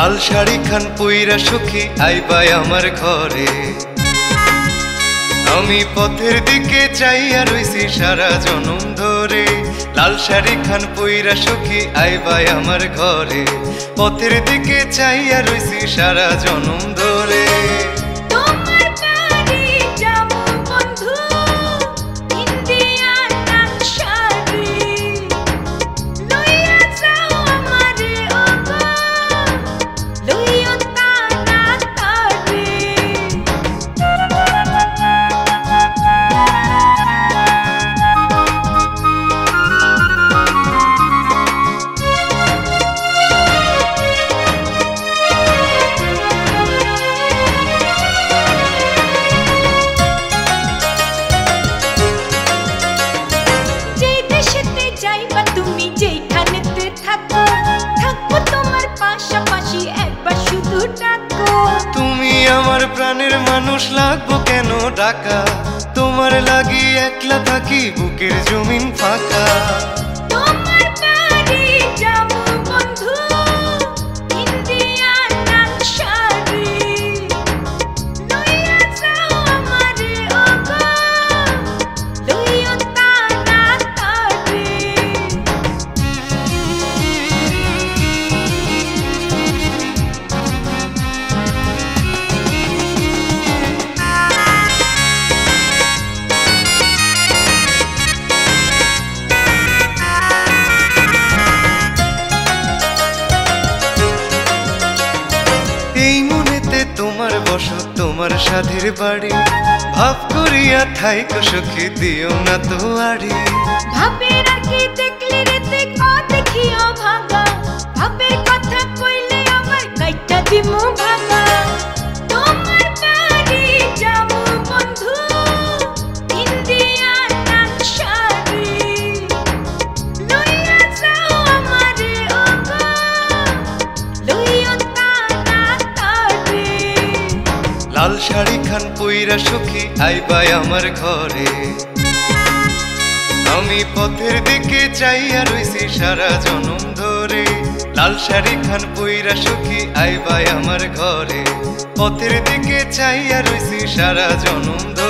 লাল শাড়ি খান পইরা সখী আইবাই আমার ঘরে। আমি পথের দিকে চাইয়া রইছি সারা জনম ধরে। লাল শাড়ি খান পইরা সখী আইবাই আমার ঘরে। পথের দিকে চাইয়া রইছি সারা জনম ধরে। তুমি আমার প্রাণের মানুষ, লাগবো কেন ডাকা? তোমার লাগি একলা থাকি, বুকের জমিন ফাঁকা। তোমার বসত তোমার সাধের বাড়ি, ভাব করিয়া থাইকো সখী দিও না তো আড়ি। ভাবের আগে দেখলে রেতে দেখিও ভাগা, ভাবের কথা কইলে আমার গাইটা দিমু ভাগা। তোমার বাড়ি যাবো বন্ধু, ইন্ডিয়ান নাকশাড়ি লইয়া যাও আমারে ওগো, লইয়া লাল শাড়ি খান পইরা সখী আইবাই আমার ঘরে। আমি পথের দিকে চাইয়া রইছি সারা জনম ধরে। লাল শাড়ি খান পইরা সখী আইবাই আমার ঘরে। পথের দিকে চাইয়া রইছি সারা জনম ধরে।